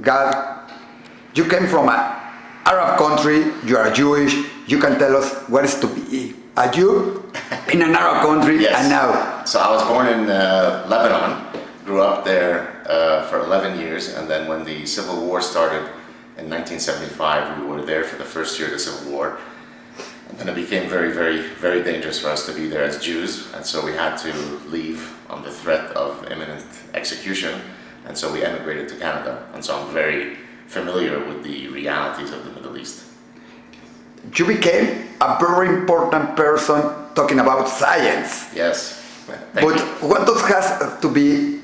Gad, you came from an Arab country, you are Jewish, you can tell us what is to be a Jew in an Arab country. Yes. And now. So I was born in Lebanon, grew up there for 11 years, and then when the Civil War started in 1975, we were there for the first year of the Civil War. And then it became very, very, very dangerous for us to be there as Jews, and so we had to leave on the threat of imminent execution, and so we emigrated to Canada. And so I'm very familiar with the realities of the Middle East. You became a very important person talking about science. Yes. But what does has to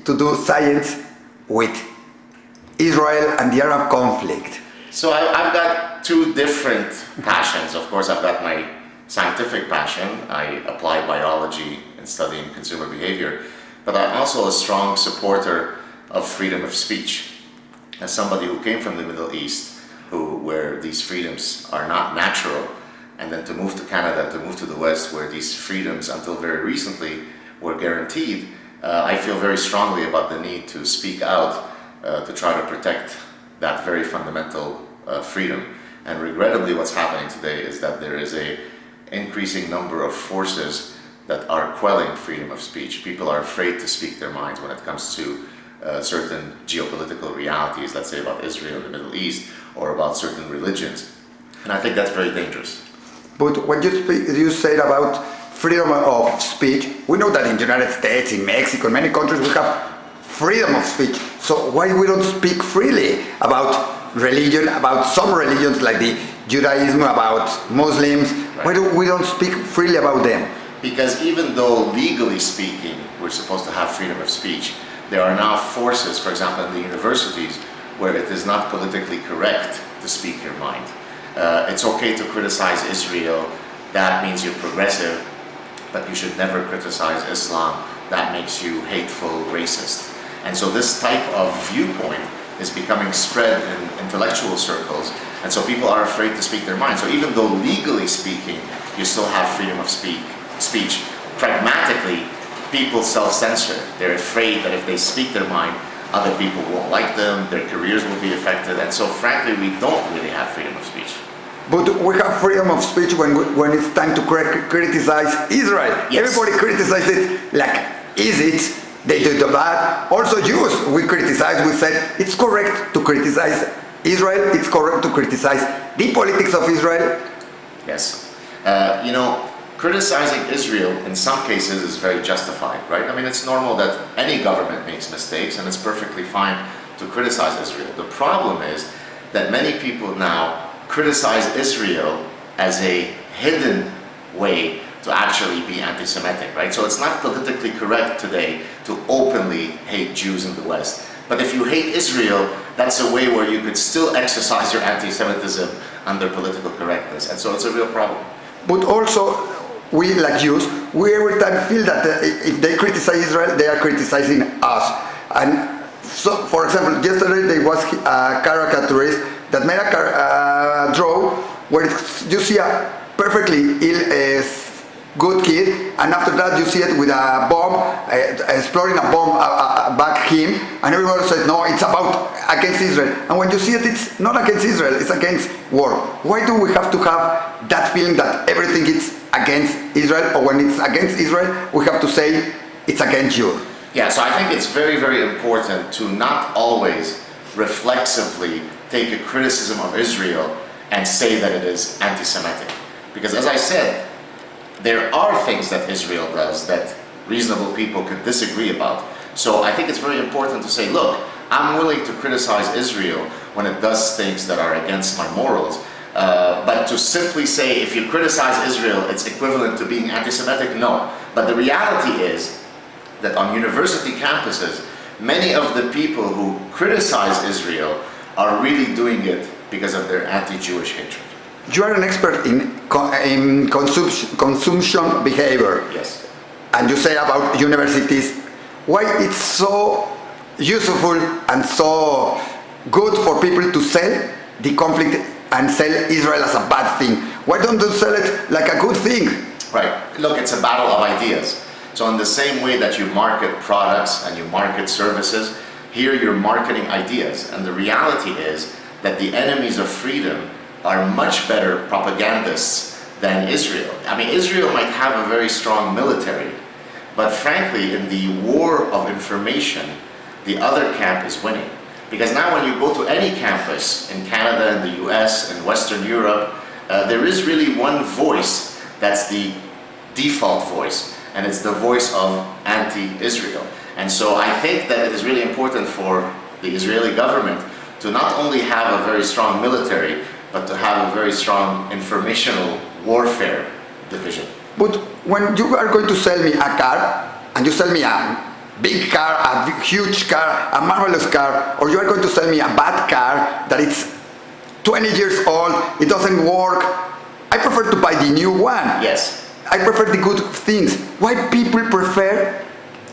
do science with Israel and the Arab conflict? So I've got two different passions. Of course, I've got my scientific passion. I apply biology and studying consumer behavior, but I'm also a strong supporter of freedom of speech. As somebody who came from the Middle East, where these freedoms are not natural, and then to move to Canada, to move to the West, where these freedoms until very recently were guaranteed, I feel very strongly about the need to speak out to try to protect that very fundamental freedom. And regrettably, what's happening today is that there is a increasing number of forces that are quelling freedom of speech. People are afraid to speak their minds when it comes to certain geopolitical realities, let's say about Israel, the Middle East, or about certain religions. And I think that's very dangerous. But when you said about freedom of speech, we know that in the United States, in Mexico, in many countries, we have freedom of speech. So why we don't speak freely about religion, about some religions like the Judaism, about Muslims? Right. Why do we don't speak freely about them? Because even though legally speaking, we're supposed to have freedom of speech, there are now forces, for example, in the universities, where it is not politically correct to speak your mind. It's okay to criticize Israel, that means you're progressive, but you should never criticize Islam, that makes you hateful, racist. And so this type of viewpoint is becoming spread in intellectual circles, and so people are afraid to speak their mind. So even though legally speaking, you still have freedom of speech, pragmatically, people self-censor. They're afraid that if they speak their mind, other people won't like them, their careers will be affected, and so frankly, we don't really have freedom of speech. But we have freedom of speech when it's time to criticize Israel. Yes. Everybody criticizes it like, is it? They do the bad. Also Jews, we criticize, we said it's correct to criticize Israel, it's correct to criticize the politics of Israel. Yes. Criticizing Israel in some cases is very justified, right? I mean, it's normal that any government makes mistakes, and it's perfectly fine to criticize Israel. The problem is that many people now criticize Israel as a hidden way to actually be anti-Semitic, right? So it's not politically correct today to openly hate Jews in the West. But if you hate Israel, that's a way where you could still exercise your anti-Semitism under political correctness. And so it's a real problem. But also, we like Jews, we every time feel that if they criticize Israel, they are criticizing us. And so, for example, yesterday there was a caricaturist that made a draw where you see a perfectly ill, good kid, and after that you see it with a bomb, exploring a bomb back him, and everyone says, no, it's about against Israel. And when you see it, it's not against Israel, it's against war. Why do we have to have that feeling that everything is against Israel, or when it's against Israel, we have to say it's against you? Yeah, so I think it's very, very important to not always reflexively take a criticism of Israel and say that it is anti-Semitic. Because as I said, there are things that Israel does that reasonable people could disagree about. So I think it's very important to say, look, I'm willing to criticize Israel when it does things that are against my morals. But to simply say, if you criticize Israel, it's equivalent to being anti-Semitic, no. But the reality is that on university campuses, many of the people who criticize Israel are really doing it because of their anti-Jewish hatred. You are an expert in consumption behavior. Yes. And you say about universities, why it's so useful and so good for people to sell the conflict and sell Israel as a bad thing. Why don't they sell it like a good thing? Right. Look, it's a battle of ideas. So in the same way that you market products and you market services, Here you're marketing ideas, and the reality is that the enemies of freedom are much better propagandists than Israel. I mean, Israel might have a very strong military, but frankly, in the war of information, the other camp is winning. Because now when you go to any campus in Canada, in the US, in Western Europe, there is really one voice that's the default voice, and it's the voice of anti-Israel. And so I think that it is really important for the Israeli government to not only have a very strong military, but to have a very strong informational warfare division. But when you are going to sell me a car, and you sell me a big car, a huge car, a marvelous car, or you are going to sell me a bad car that it's 20 years old, it doesn't work, I prefer to buy the new one. Yes. I prefer the good things. Why people prefer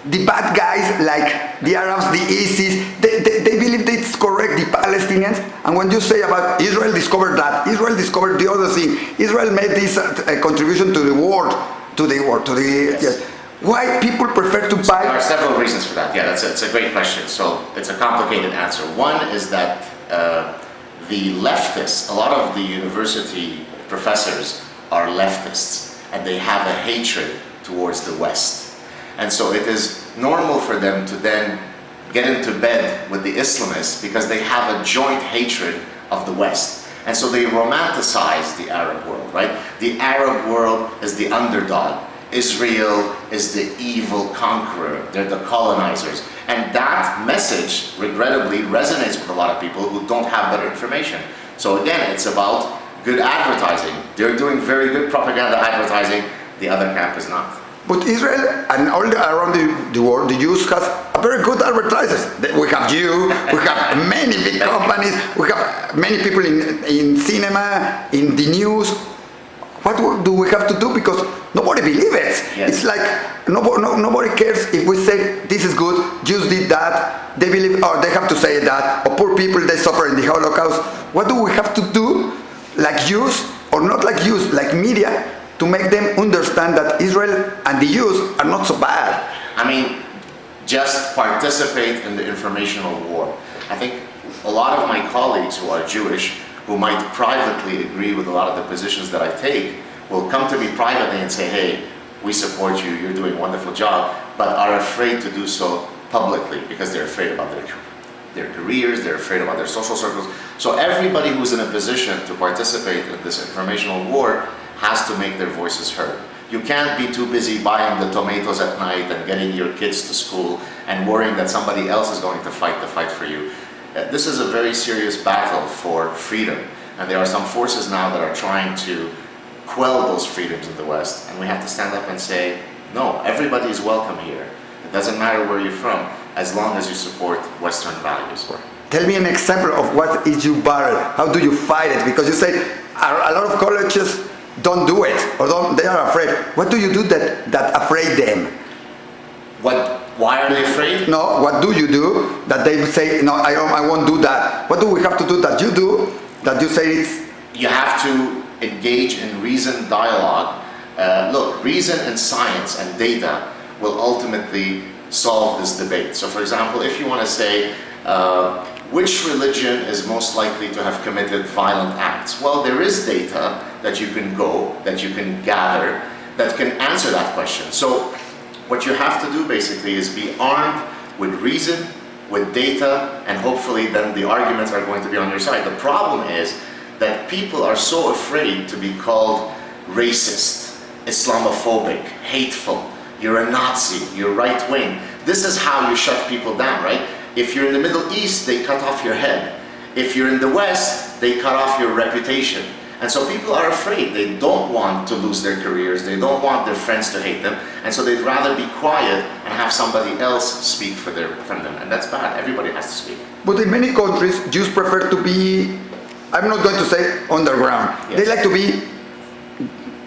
the bad guys like the Arabs, the ISIS? They believe that it's correct, the Palestinians. And when you say about Israel discovered that, Israel discovered the other thing, Israel made this contribution to the world, yes. Why people prefer to buy? There are several reasons for that. Yeah, it's a great question. So it's a complicated answer. One is that the leftists, a lot of the university professors are leftists, and they have a hatred towards the West. And so it is normal for them to then get into bed with the Islamists because they have a joint hatred of the West. And so they romanticize the Arab world, right? The Arab world is the underdog. Israel is the evil conqueror. They're the colonizers. And that message, regrettably, resonates with a lot of people who don't have better information. So again, it's about good advertising. They're doing very good propaganda advertising. The other camp is not. But Israel and all around the world, the Jews has a very good advertisers. We have you, we have many big companies, we have many people in cinema, in the news. What do we have to do? Because nobody believes it. Yes. It's like nobody cares if we say this is good, Jews did that, they believe, or they have to say that, or poor people, they suffer in the Holocaust. What do we have to do, like Jews, or not like Jews, like media, to make them understand that Israel and the Jews are not so bad? I mean, just participate in the informational war. I think a lot of my colleagues who are Jewish, who might privately agree with a lot of the positions that I take, will come to me privately and say, hey, we support you, you're doing a wonderful job, but are afraid to do so publicly because they're afraid about their careers, they're afraid about their social circles. So everybody who's in a position to participate in this informational war has to make their voices heard. You can't be too busy buying the tomatoes at night and getting your kids to school and worrying that somebody else is going to fight the fight for you. This is a very serious battle for freedom, and there are some forces now that are trying to quell those freedoms in the West, and we have to stand up and say, no, everybody is welcome here. It doesn't matter where you're from, as long as you support Western values. Tell me an example of what is your battle. How do you fight it? Because you say a lot of colleges don't do it, or they are afraid. What do you do that afraid them? Why are they afraid? No, what do you do that they say, no, I won't do that? What do we have to do that you do, that you say it's... You have to engage in reasoned dialogue. Look, reason and science and data will ultimately solve this debate. So for example, if you want to say, which religion is most likely to have committed violent acts? Well, there is data that you can gather, that can answer that question. So what you have to do basically is be armed with reason, with data, and hopefully then the arguments are going to be on your side. The problem is that people are so afraid to be called racist, Islamophobic, hateful, you're a Nazi, you're right-wing. This is how you shut people down, right? If you're in the Middle East, they cut off your head. If you're in the West, they cut off your reputation. And so people are afraid. They don't want to lose their careers. They don't want their friends to hate them. And so they'd rather be quiet and have somebody else speak for them. And that's bad. Everybody has to speak. But in many countries, Jews prefer to be, I'm not going to say underground. Yes. They like to be,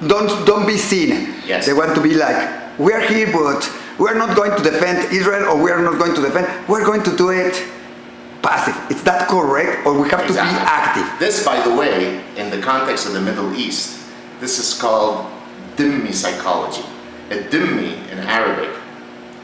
don't be seen. Yes. They want to be like, we're here, but we're not going to defend Israel, or we're not going to defend, we're going to do it passive. Is that correct, or we have to be active? This, by the way, in the context of the Middle East, this is called dhimmi psychology. A dhimmi in Arabic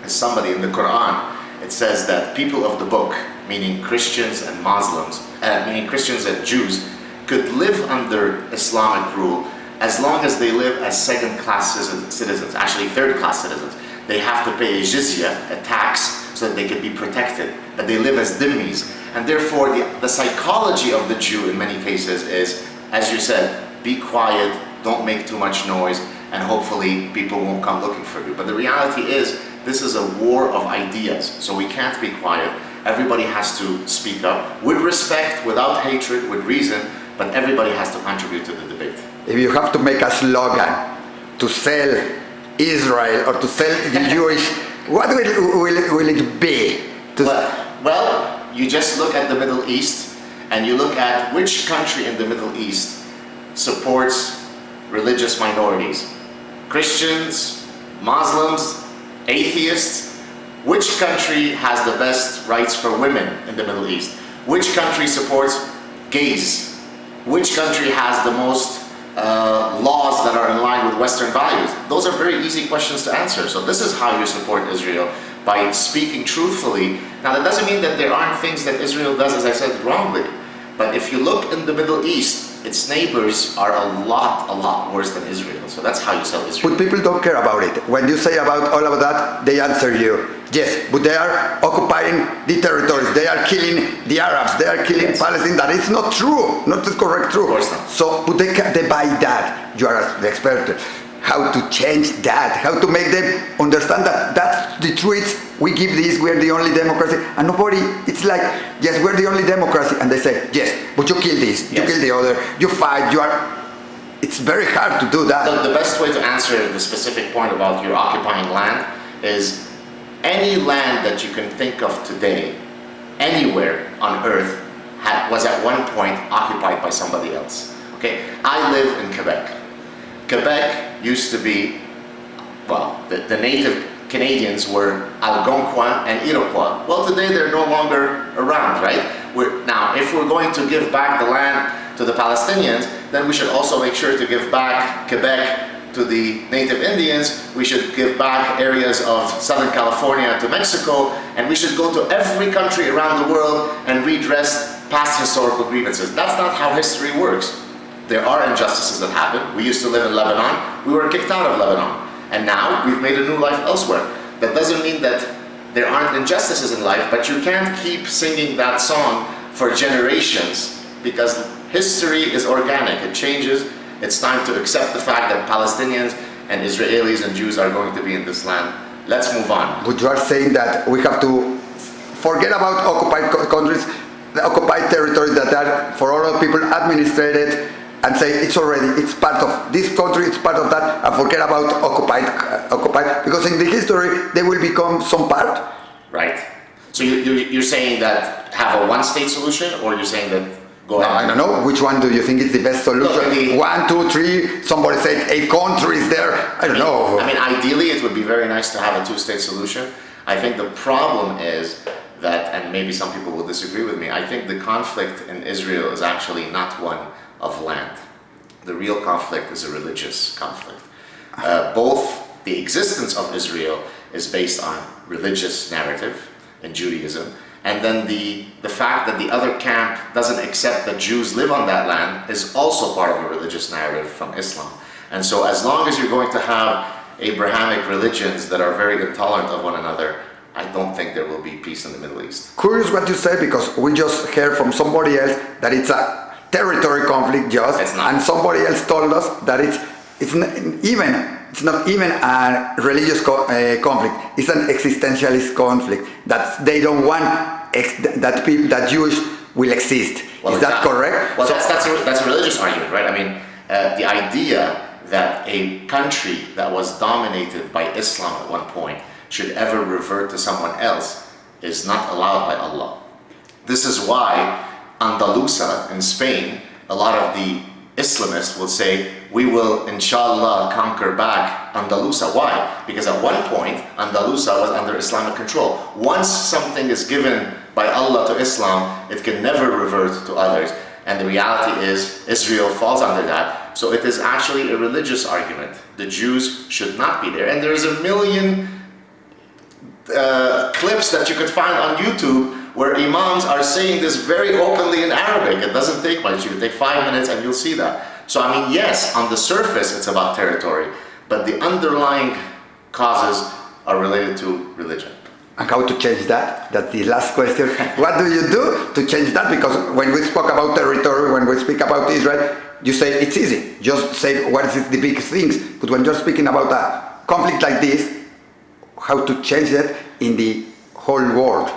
is somebody in the Quran it says that people of the book, meaning Christians and Muslims, meaning Christians and Jews, could live under Islamic rule as long as they live as second-class citizens, actually third-class citizens. They have to pay a jizya, a tax, so that they can be protected, but they live as dhimmis. And therefore, the psychology of the Jew in many cases is, as you said, be quiet, don't make too much noise, and hopefully people won't come looking for you. But the reality is, this is a war of ideas, so we can't be quiet. Everybody has to speak up, with respect, without hatred, with reason, but everybody has to contribute to the debate. If you have to make a slogan to sell Israel or to sell the Jewish, what will it be? Well, you just look at the Middle East and you look at which country in the Middle East supports religious minorities. Christians, Muslims, atheists. Which country has the best rights for women in the Middle East? Which country supports gays? Which country has the most laws that are in line with Western values? Those are very easy questions to answer. So this is how you support Israel, by speaking truthfully. Now that doesn't mean that there aren't things that Israel does, as I said, wrongly. But if you look in the Middle East, its neighbors are a lot worse than Israel. So that's how you sell Israel. But people don't care about it. When you say about all of that, they answer you, yes, but they are occupying the territories. They are killing the Arabs. They are killing Palestine. That is not true. Not the correct truth. Of course not. So, but they buy that. You are the expert. How to change that? How to make them understand that that's the truth? We give this. We are the only democracy, and nobody. It's like, yes, we're the only democracy, and they say, yes, but you kill this, you kill the other, you fight. You are. It's very hard to do that. The best way to answer the specific point about your occupying land is any land that you can think of today, anywhere on earth, was at one point occupied by somebody else. Okay, I live in Quebec. Quebec used to be, well, the native Canadians were Algonquin and Iroquois. Well, today they're no longer around, right? Now, if we're going to give back the land to the Palestinians, then we should also make sure to give back Quebec to the native Indians. We should give back areas of Southern California to Mexico, and we should go to every country around the world and redress past historical grievances. That's not how history works. There are injustices that happen. We used to live in Lebanon. We were kicked out of Lebanon. And now we've made a new life elsewhere. That doesn't mean that there aren't injustices in life, but you can't keep singing that song for generations, because history is organic. It changes. It's time to accept the fact that Palestinians and Israelis and Jews are going to be in this land. Let's move on. But you are saying that we have to forget about occupied countries, the occupied territories that are for all people administrated, and say it's part of this country, it's part of that, and forget about occupied, because in the history they will become some part. Right. So you're saying that have a one-state solution, or you're saying that go ahead? I don't know. Which one do you think is the best solution? 1, 2, 3. Somebody said 8 countries there. I don't know. I mean, ideally, it would be very nice to have a two-state solution. I think the problem is that, and maybe some people will disagree with me, I think the conflict in Israel is actually not one of land. The real conflict is a religious conflict. Both the existence of Israel is based on religious narrative in Judaism, and then the fact that the other camp doesn't accept that Jews live on that land is also part of a religious narrative from Islam. And so as long as you're going to have Abrahamic religions that are very intolerant of one another, I don't think there will be peace in the Middle East. Curious what you say, because we just heard from somebody else that it's a territory conflict, and somebody else told us that it's not even a religious conflict. It's an existentialist conflict, that they don't want that Jewish will exist. Well, is that correct? Well, that's a religious argument, right? I mean, the idea that a country that was dominated by Islam at one point should ever revert to someone else is not allowed by Allah. This is why Andalusia in Spain, a lot of the Islamists will say, we will inshallah conquer back Andalusia. Why? Because at one point, Andalusia was under Islamic control. Once something is given by Allah to Islam, it can never revert to others. And the reality is, Israel falls under that. So it is actually a religious argument. The Jews should not be there. And there's a million clips that you could find on YouTube where imams are saying this very openly in Arabic. It doesn't take much. You can take 5 minutes and you'll see that. So I mean, yes, on the surface it's about territory, but the underlying causes are related to religion. And how to change that? That's the last question. What do you do to change that? Because when we spoke about territory, when we speak about Israel, you say it's easy. Just say what is the big things. But when you're speaking about a conflict like this, how to change it in the whole world?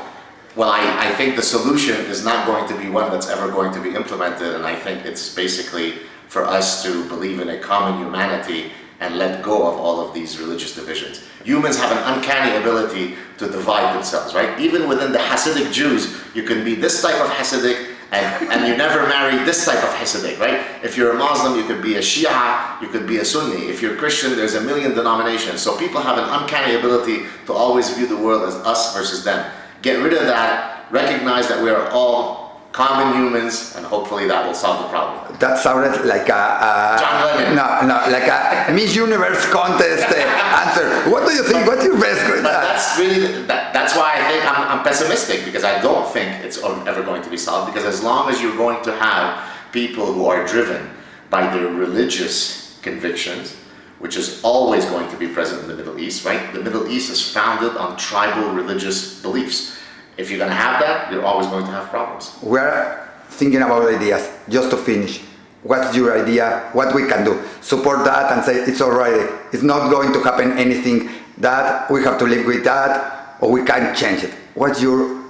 Well, I think the solution is not going to be one that's ever going to be implemented, and I think it's basically for us to believe in a common humanity and let go of all of these religious divisions. Humans have an uncanny ability to divide themselves, right? Even within the Hasidic Jews, you can be this type of Hasidic and you never marry this type of Hasidic, right? If you're a Muslim, you could be a Shia, you could be a Sunni. If you're Christian, there's a million denominations. So people have an uncanny ability to always view the world as us versus them. Get rid of that, recognize that we are all common humans, and hopefully that will solve the problem. That sounded like a John Lennon. No, like a Miss Universe contest answer. What do you think? What's your best? But that's really, that's why I think I'm pessimistic, because I don't think it's ever going to be solved, because as long as you're going to have people who are driven by their religious convictions, which is always going to be present in the Middle East, right? The Middle East is founded on tribal religious beliefs. If you're going to have that, you're always going to have problems. We're thinking about ideas. Just to finish, what's your idea? What we can do? Support that and say it's alright. It's not going to happen anything. That we have to live with that, or we can change it. What's your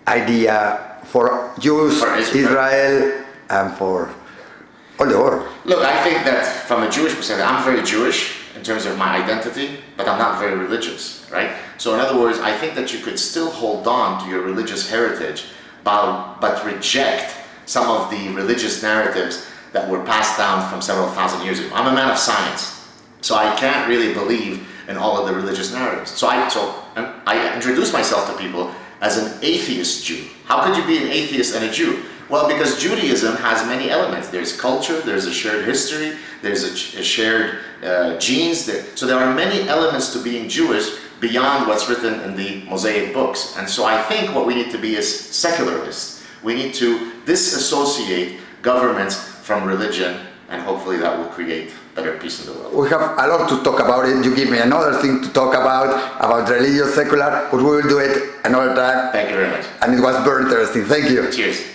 idea for Jews, For Israel, and for all the world? Look, I think that from a Jewish perspective, I'm very Jewish in terms of my identity, but I'm not very religious, right? So in other words, I think that you could still hold on to your religious heritage, but reject some of the religious narratives that were passed down from several thousand years ago. I'm a man of science, so I can't really believe in all of the religious narratives. So I introduce myself to people as an atheist Jew. How could you be an atheist and a Jew? Well, because Judaism has many elements. There's culture, there's a shared history, there's a shared genes. So there are many elements to being Jewish beyond what's written in the Mosaic books. And so I think what we need to be is secularists. We need to disassociate governments from religion, and hopefully that will create better peace in the world. We have a lot to talk about it. You give me another thing to talk about religious, secular, but we will do it another time. Thank you very much. And it was very interesting. Thank you. Cheers.